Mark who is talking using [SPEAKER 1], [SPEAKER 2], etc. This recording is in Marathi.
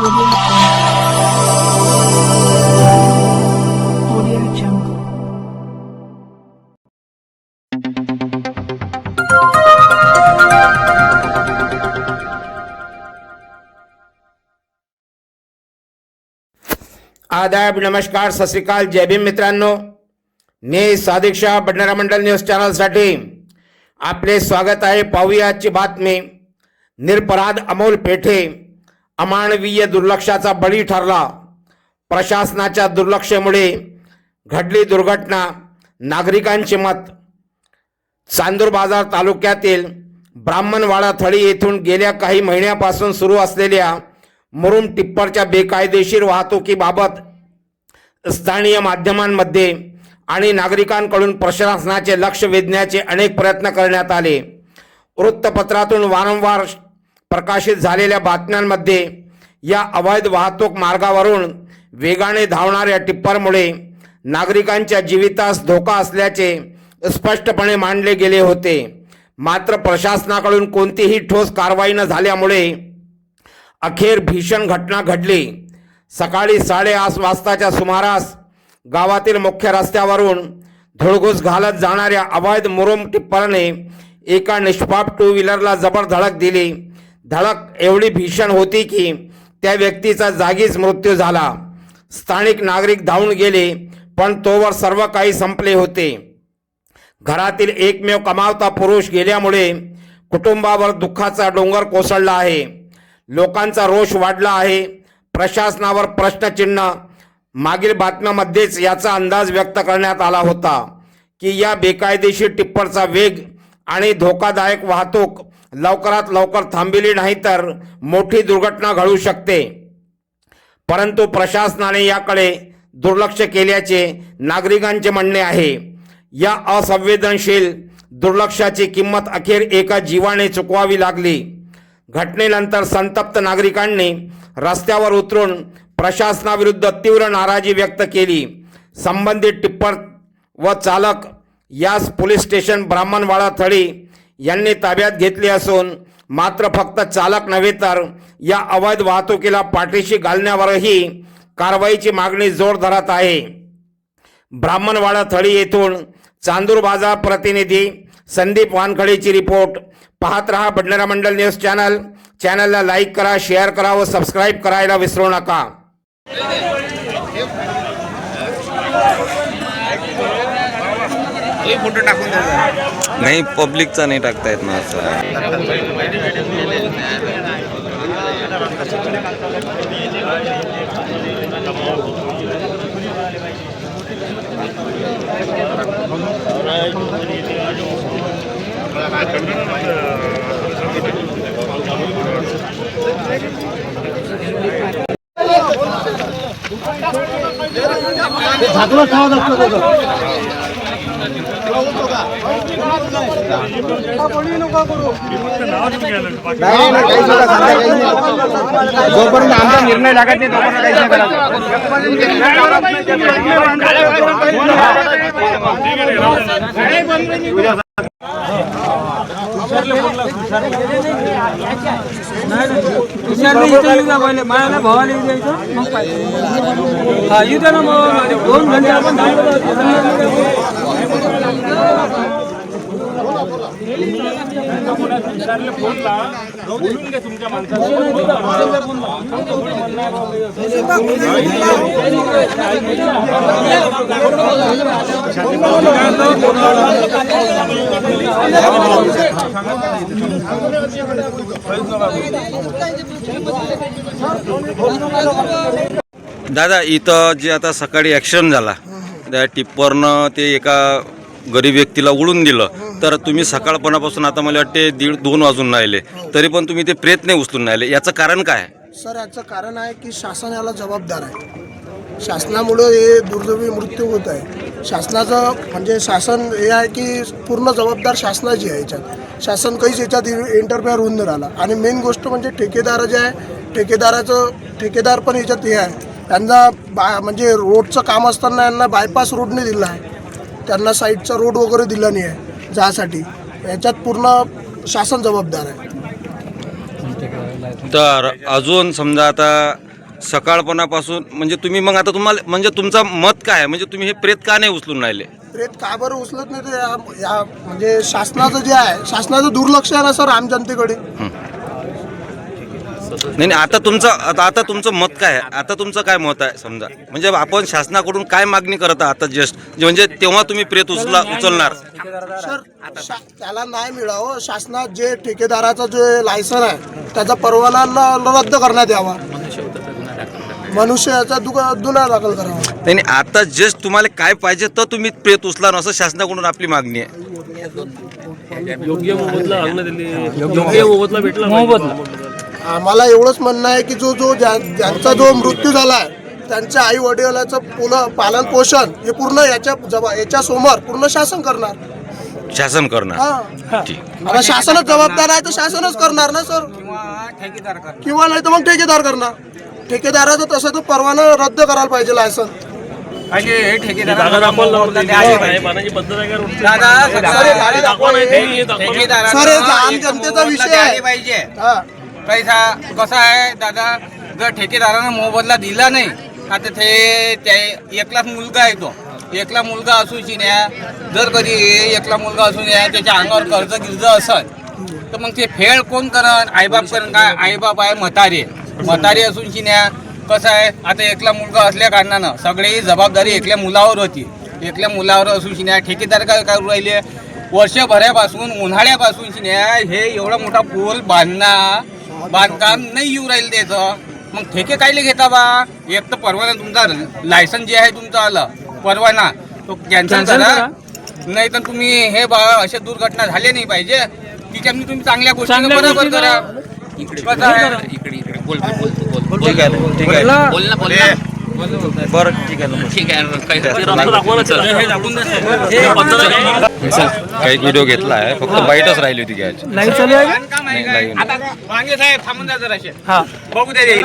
[SPEAKER 1] आदाब, नमस्कार, सत श्री अकाल, जय भीम मित्रांनो. मी सादिक शाह, बडनेरा मंडल न्यूज चॅनलसाठी आपले स्वागत आहे. पाहूया आजची बातमी. निरपराध अमोल पेठे अमानवीय दुर्लक्षाचा बळी ठरला. प्रशासनाच्या दुर्लक्षामुळे घडली दुर्घटना. नागरिकांचे मत. चांदूर बाजार तालुक्यातील ब्राह्मणवाडा थळी येथून गेल्या काही महिन्यापासून सुरू असलेल्या मुरुम टिप्परच्या बेकायदेशीर वाहतुकीबाबत स्थानिक माध्यमांमध्ये आणि नागरिकांकडून प्रशासनाचे लक्ष वेधण्याचे अनेक प्रयत्न करण्यात आले. वृत्तपत्रातून वारंवार प्रकाशित झालेल्या बातम्यांमध्ये या अवैध वाहतूक मार्गावरून वेगाने धावणाऱ्या टिप्परमुळे नागरिकांच्या जीवितास धोका असल्याचे स्पष्टपणे मांडले गेले होते. मात्र प्रशासनाकडून कोणतीही ठोस कारवाई न झाल्यामुळे अखेर भीषण घटना घडली. सकाळी 8:30 वाजताच्या सुमारास गावातील मुख्य रस्त्यावरून धुळघुस घालत जाणाऱ्या अवैध मुरुम टिप्परने एका निष्पाप टू व्हीलरला जबर धडक दिली. धडक एवढी भीषण होती की त्या व्यक्तीचा जागीच मृत्यू झाला. स्थानिक नागरिक धावून गेले, पण तोवर सर्व काही संपले होते. घरातील एकमेव कमावता पुरुष गेल्यामुळे कुटुंबावर दुःखाचा डोंगर कोसळला आहे. लोकांचा रोष वाढला आहे. प्रशासनावर प्रश्नचिन्ह. मागील बातम्यांमध्येच याचा अंदाज व्यक्त करण्यात आला होता की या बेकायदेशीर टिप्परचा वेग आणि धोकादायक वाहतूक लवकरात लवकर थांबली नाही तर मोठी दुर्घटना घडू शकते. परंतु प्रशासनाने याकडे दुर्लक्ष केल्याचे नागरिकांचे म्हणणे आहे. या असंवेदनशील दुर्लक्षाची किंमत अखेर एका जीवाने चुकवावी लागली. घटनेनंतर संतप्त नागरिकांनी रस्त्यावर उतरून प्रशासनाविरुद्ध तीव्र नाराजी व्यक्त केली. संबंधित टिप्पर व चालक यास पोलीस स्टेशन ब्राह्मणवाडा थळी यांनी ताब्यात घेतले असून मात्र फक्त चालक नव्हे तर या अवैध वाहतुकीला पाठीशी घालण्यावरही कारवाईची मागणी जोर धरत आहे. ब्राह्मणवाडा थळी येथून चांदूर बाजार प्रतिनिधी संदीप वानखडेची रिपोर्ट. पाहत रहा बडनेरा मंडल न्यूज चॅनल. चॅनलला लाईक करा, शेअर करा व सबस्क्राईब करायला विसरू नका.
[SPEAKER 2] नाही, पब्लिकचा नाही टाकता येत ना असं.
[SPEAKER 3] झाकलं खावं लागतं जोपर्यंत आमचा निर्णय लागत नाही तोपर्यंत काहीच नाही करायचं. मला भावाला द्यायचं मग हा येऊ द्या ना. मग 2 घंटे आपण बोलून घ्या तुमच्या
[SPEAKER 2] दादा, इथं जे आता सकाळी ॲक्सिडेंट झाला त्या टिप्परनं ते एका गरीब व्यक्तीला उडून दिलं, तर तुम्ही सकाळपणापासून आता मला वाटते 1:30-2 वाजून राहिले तरी पण तुम्ही ते प्रयत्न उचलून राहिले, याचं कारण काय?
[SPEAKER 4] सर, याचं कारण आहे की शासन याला जबाबदार आहे. शासनामुळे हे दुर्दैवी मृत्यू होत आहे. शासनाचं म्हणजे शासन हे आहे की पूर्ण जबाबदार शासनाची आहे. याच्यात शासन काहीच याच्यात इंटरफेअर होऊन नाही राहिला. आणि मेन गोष्ट म्हणजे ठेकेदार जे आहे ठेकेदार पण याच्यात हे आहे. त्यांना म्हणजे रोडचं काम असताना यांना बायपास रोडने दिला आहे. त्यांना साईडचा रोड वगैरे दिला नाही आहे जासाठी. याच्यात पूर्ण शासन जबाबदार आहे.
[SPEAKER 2] तर अजून समजा आता सकाळपणापासून म्हणजे तुम्ही मग आता तुम्हाला म्हणजे तुमचं मत काय आहे म्हणजे तुम्ही हे प्रेत का नाही उचलून राहिले?
[SPEAKER 4] प्रेत का बरं उचलत नाही ते या म्हणजे शासनाचं जे आहे शासनाचं दुर्लक्ष आहे ना सर आम जनतेकडे.
[SPEAKER 2] नाही नाही, आता तुमचं मत काय आहे? आता तुमचं काय मत आहे समजा म्हणजे आपण शासनाकडून काय मागणी करत आहात आता जस्ट म्हणजे तेव्हा तुम्ही प्रेत उचलणार?
[SPEAKER 4] सर त्याला नाही मिळावं. शासनात जे ठेकेदाराचं जे लायसन आहे त्याचा परवाना रद्द करण्यात यावा. मनुष्याचा गुन्हा दाखल करावा.
[SPEAKER 2] नाही नाही, आता जस्ट तुम्हाला काय पाहिजे तर तुम्ही प्रेत उचला असं शासनाकडून आपली मागणी आहे.
[SPEAKER 4] आम्हाला एवढंच म्हणणं आहे की ज्यांचा जो मृत्यू झाला आहे त्यांच्या आई वडिलाचं पालन पोषण हे पूर्ण याच्या समोर पूर्ण शासन करणार.
[SPEAKER 2] शासन करणार.
[SPEAKER 4] हा. आता शासनच जबाबदार आहे तर शासनच करणार ना सर. किंवा नाही तर मग ठेकेदार करणार. ठेकेदाराचं तसं तर परवाना रद्द करायला पाहिजे लायसन. सर हे आम जनतेचा विषय आहे. हा.
[SPEAKER 5] कसं आहे दादा, जर ठेकेदारानं मोबदला दिला नाही आता ते एकलाच मुलगा आहे तो एकला मुलगा असून शिन्या जर कधी एकला मुलगा असून या त्याच्या अंगावर कर्ज गिर्ज असत तर मग ते फेड कोण करण? आईबाप करण. काय आईबाप आहे म्हातारे असून शिन्या कसं आहे आता एकला मुलगा असल्या कारणानं सगळी जबाबदारी एकल्या मुलावर होती. एकल्या मुलावर असून शिन्या ठेकेदार काय करू राहिले वर्षभरापासून उन्हाळ्यापासून शिन्या हे एवढा मोठा पूल बांधकाम नाही येऊ राहील त्याचं. मग ठेके कायले घेता बा? एक तर परवाना तुमचा लायसन जे आहे तुमचं आलं परवाना तो कॅन्सल करा. नाही तर तुम्ही हे बा अशा दुर्घटना झाल्या नाही पाहिजे तिच्यामध्ये तुम्ही चांगल्या गोष्टी बरोबर करा. कसं आहे
[SPEAKER 2] ठीक आहे बरं ठीक आहे काही व्हिडिओ घेतला आहे फक्त बाईटच राहिली होती घ्यायची.
[SPEAKER 3] लाईव्ह चालू आहे का?
[SPEAKER 5] आता वांगे साहेब थांबून जा जराशे बघू दे.